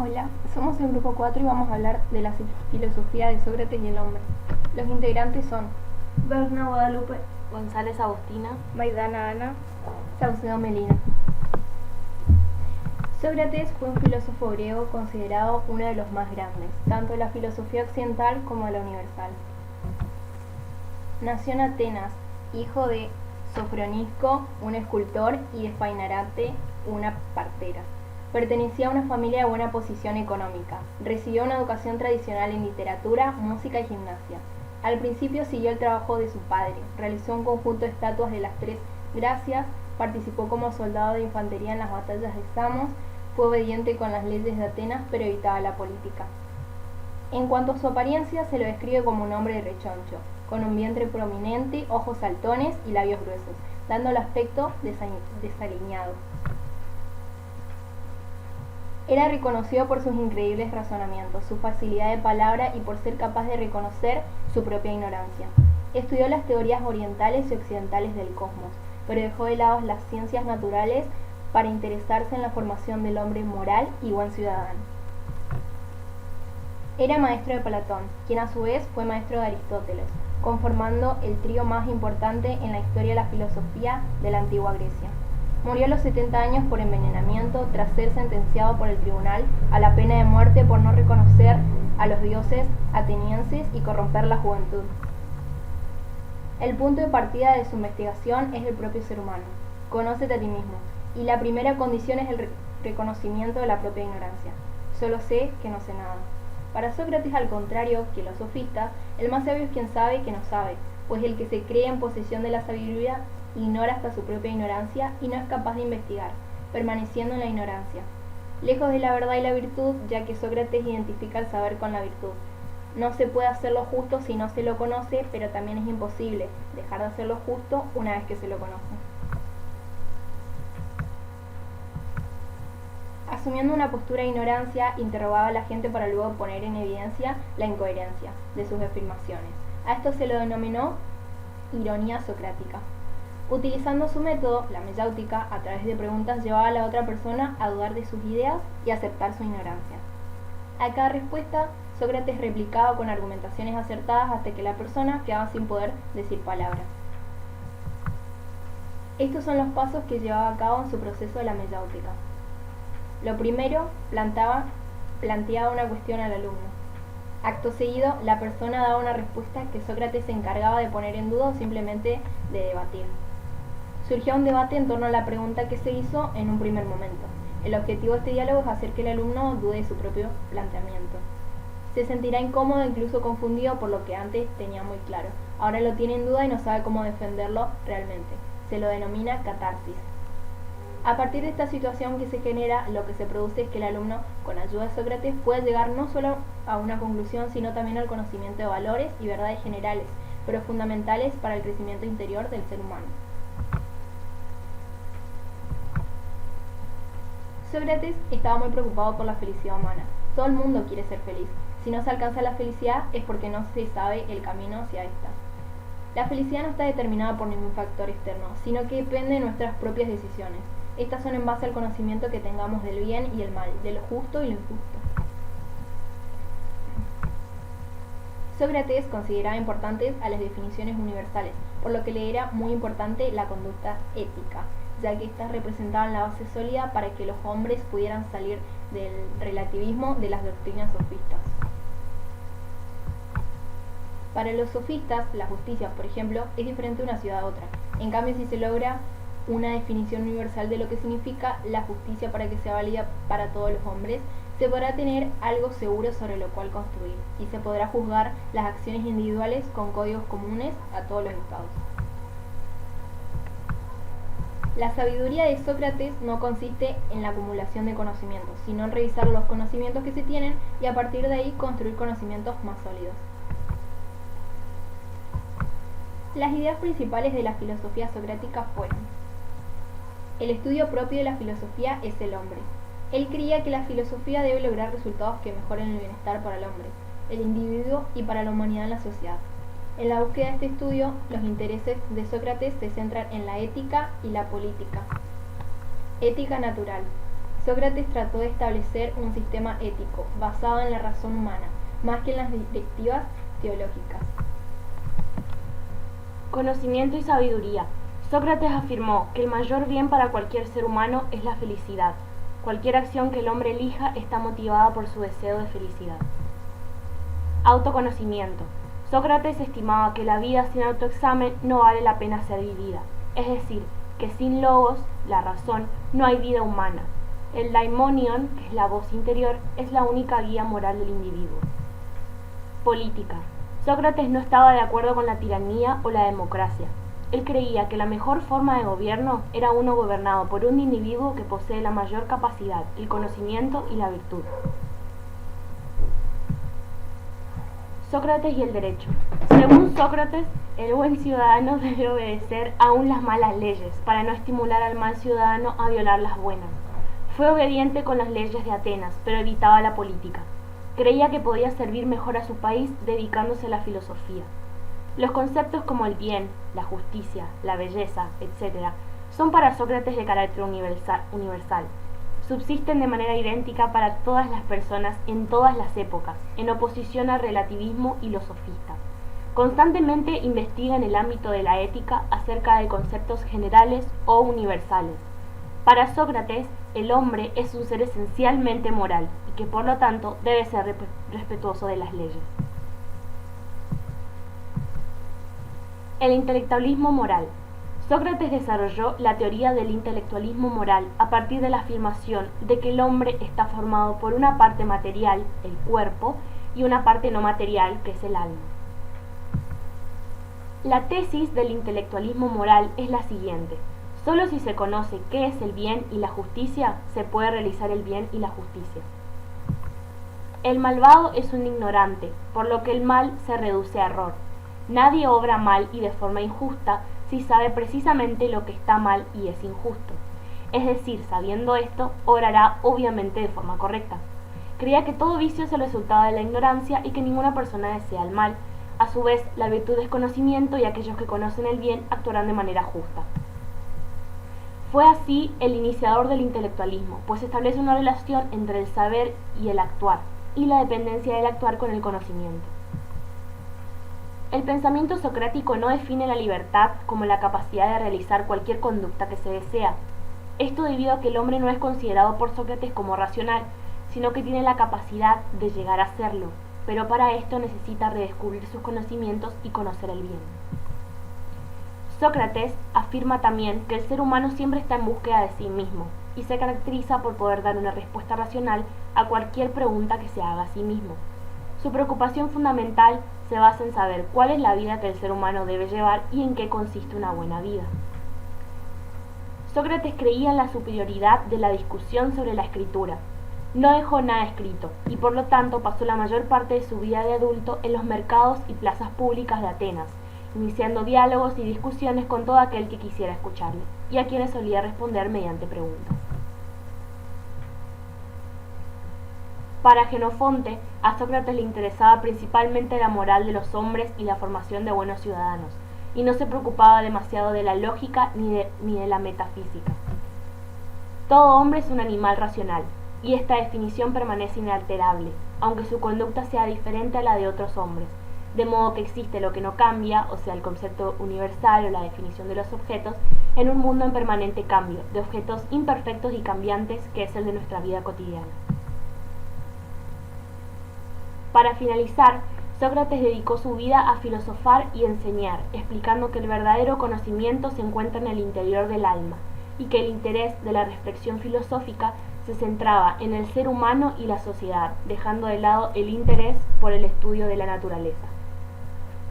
Hola, somos el grupo 4 y vamos a hablar de la filosofía de Sócrates y el hombre. Los integrantes son Berna Guadalupe, González Agustina, Maidana Ana, Saucedo Melina. Sócrates fue un filósofo griego considerado uno de los más grandes, tanto de la filosofía occidental como de la universal. Nació en Atenas, hijo de Sofronisco, un escultor, y de Fainarate, una partera. Pertenecía a una familia de buena posición económica. Recibió una educación tradicional en literatura, música y gimnasia. Al principio siguió el trabajo de su padre, realizó un conjunto de estatuas de las tres gracias, participó como soldado de infantería en las batallas de Samos, fue obediente con las leyes de Atenas pero evitaba la política. En cuanto a su apariencia, se lo describe como un hombre rechoncho, con un vientre prominente, ojos saltones y labios gruesos, dando el aspecto desaliñado. Era reconocido por sus increíbles razonamientos, su facilidad de palabra y por ser capaz de reconocer su propia ignorancia. Estudió las teorías orientales y occidentales del cosmos, pero dejó de lado las ciencias naturales para interesarse en la formación del hombre moral y buen ciudadano. Era maestro de Platón, quien a su vez fue maestro de Aristóteles, conformando el trío más importante en la historia de la filosofía de la antigua Grecia. Murió a los 70 años por envenenamiento tras ser sentenciado por el tribunal a la pena de muerte por no reconocer a los dioses atenienses y corromper la juventud. El punto de partida de su investigación es el propio ser humano. Conócete a ti mismo, y la primera condición es el reconocimiento de la propia ignorancia. Solo sé que no sé nada. Para Sócrates, al contrario que los sofistas, el más sabio es quien sabe que no sabe, pues el que se cree en posesión de la sabiduría ignora hasta su propia ignorancia y no es capaz de investigar, permaneciendo en la ignorancia. Lejos de la verdad y la virtud, ya que Sócrates identifica el saber con la virtud. No se puede hacer lo justo si no se lo conoce, pero también es imposible dejar de hacer lo justo una vez que se lo conoce. Asumiendo una postura de ignorancia, interrogaba a la gente para luego poner en evidencia la incoherencia de sus afirmaciones. A esto se lo denominó ironía socrática. Utilizando su método, la mayéutica, a través de preguntas llevaba a la otra persona a dudar de sus ideas y aceptar su ignorancia. A cada respuesta, Sócrates replicaba con argumentaciones acertadas hasta que la persona quedaba sin poder decir palabras. Estos son los pasos que llevaba a cabo en su proceso de la mayéutica. Lo primero, planteaba una cuestión al alumno. Acto seguido, la persona daba una respuesta que Sócrates se encargaba de poner en duda o simplemente de debatir. Surgió un debate en torno a la pregunta que se hizo en un primer momento. El objetivo de este diálogo es hacer que el alumno dude de su propio planteamiento. Se sentirá incómodo e incluso confundido por lo que antes tenía muy claro. Ahora lo tiene en duda y no sabe cómo defenderlo realmente. Se lo denomina catarsis. A partir de esta situación que se genera, lo que se produce es que el alumno, con ayuda de Sócrates, puede llegar no solo a una conclusión, sino también al conocimiento de valores y verdades generales, pero fundamentales para el crecimiento interior del ser humano. Sócrates estaba muy preocupado por la felicidad humana. Todo el mundo quiere ser feliz. Si no se alcanza la felicidad es porque no se sabe el camino hacia esta. La felicidad no está determinada por ningún factor externo, sino que depende de nuestras propias decisiones. Estas son en base al conocimiento que tengamos del bien y el mal, de lo justo y lo injusto. Sócrates consideraba importantes a las definiciones universales, por lo que le era muy importante la conducta ética, ya que éstas representaban la base sólida para que los hombres pudieran salir del relativismo de las doctrinas sofistas. Para los sofistas, la justicia, por ejemplo, es diferente de una ciudad a otra. En cambio, si se logra una definición universal de lo que significa la justicia para que sea válida para todos los hombres, se podrá tener algo seguro sobre lo cual construir, y se podrá juzgar las acciones individuales con códigos comunes a todos los estados. La sabiduría de Sócrates no consiste en la acumulación de conocimientos, sino en revisar los conocimientos que se tienen y a partir de ahí construir conocimientos más sólidos. Las ideas principales de la filosofía socrática fueron: el estudio propio de la filosofía es el hombre. Él creía que la filosofía debe lograr resultados que mejoren el bienestar para el hombre, el individuo y para la humanidad en la sociedad. En la búsqueda de este estudio, los intereses de Sócrates se centran en la ética y la política. Ética natural. Sócrates trató de establecer un sistema ético basado en la razón humana, más que en las directivas teológicas. Conocimiento y sabiduría. Sócrates afirmó que el mayor bien para cualquier ser humano es la felicidad. Cualquier acción que el hombre elija está motivada por su deseo de felicidad. Autoconocimiento. Sócrates estimaba que la vida sin autoexamen no vale la pena ser vivida, es decir, que sin logos, la razón, no hay vida humana. El daimonion, que es la voz interior, es la única guía moral del individuo. Política. Sócrates no estaba de acuerdo con la tiranía o la democracia. Él creía que la mejor forma de gobierno era uno gobernado por un individuo que posee la mayor capacidad, el conocimiento y la virtud. Sócrates y el derecho. Según Sócrates, el buen ciudadano debe obedecer aún las malas leyes para no estimular al mal ciudadano a violar las buenas. Fue obediente con las leyes de Atenas, pero evitaba la política. Creía que podía servir mejor a su país dedicándose a la filosofía. Los conceptos como el bien, la justicia, la belleza, etc., son para Sócrates de carácter universal. Subsisten de manera idéntica para todas las personas en todas las épocas, en oposición al relativismo y los sofistas. Constantemente investiga en el ámbito de la ética acerca de conceptos generales o universales. Para Sócrates, el hombre es un ser esencialmente moral y que por lo tanto debe ser respetuoso de las leyes. El intelectualismo moral. Sócrates desarrolló la teoría del intelectualismo moral a partir de la afirmación de que el hombre está formado por una parte material, el cuerpo, y una parte no material, que es el alma. La tesis del intelectualismo moral es la siguiente: solo si se conoce qué es el bien y la justicia, se puede realizar el bien y la justicia. El malvado es un ignorante, por lo que el mal se reduce a error. Nadie obra mal y de forma injusta si sabe precisamente lo que está mal y es injusto. Es decir, sabiendo esto, obrará obviamente de forma correcta. Creía que todo vicio es el resultado de la ignorancia y que ninguna persona desea el mal. A su vez, la virtud es conocimiento y aquellos que conocen el bien actuarán de manera justa. Fue así el iniciador del intelectualismo, pues establece una relación entre el saber y el actuar, y la dependencia del actuar con el conocimiento. El pensamiento socrático no define la libertad como la capacidad de realizar cualquier conducta que se desea. Esto debido a que el hombre no es considerado por Sócrates como racional, sino que tiene la capacidad de llegar a serlo, pero para esto necesita redescubrir sus conocimientos y conocer el bien. Sócrates afirma también que el ser humano siempre está en búsqueda de sí mismo y se caracteriza por poder dar una respuesta racional a cualquier pregunta que se haga a sí mismo. Su preocupación fundamental se basa en saber cuál es la vida que el ser humano debe llevar y en qué consiste una buena vida. Sócrates creía en la superioridad de la discusión sobre la escritura. No dejó nada escrito y por lo tanto pasó la mayor parte de su vida de adulto en los mercados y plazas públicas de Atenas, iniciando diálogos y discusiones con todo aquel que quisiera escucharle y a quienes solía responder mediante preguntas. Para Jenofonte, a Sócrates le interesaba principalmente la moral de los hombres y la formación de buenos ciudadanos, y no se preocupaba demasiado de la lógica ni de la metafísica. Todo hombre es un animal racional, y esta definición permanece inalterable, aunque su conducta sea diferente a la de otros hombres, de modo que existe lo que no cambia, o sea, el concepto universal o la definición de los objetos, en un mundo en permanente cambio, de objetos imperfectos y cambiantes que es el de nuestra vida cotidiana. Para finalizar, Sócrates dedicó su vida a filosofar y enseñar, explicando que el verdadero conocimiento se encuentra en el interior del alma, y que el interés de la reflexión filosófica se centraba en el ser humano y la sociedad, dejando de lado el interés por el estudio de la naturaleza.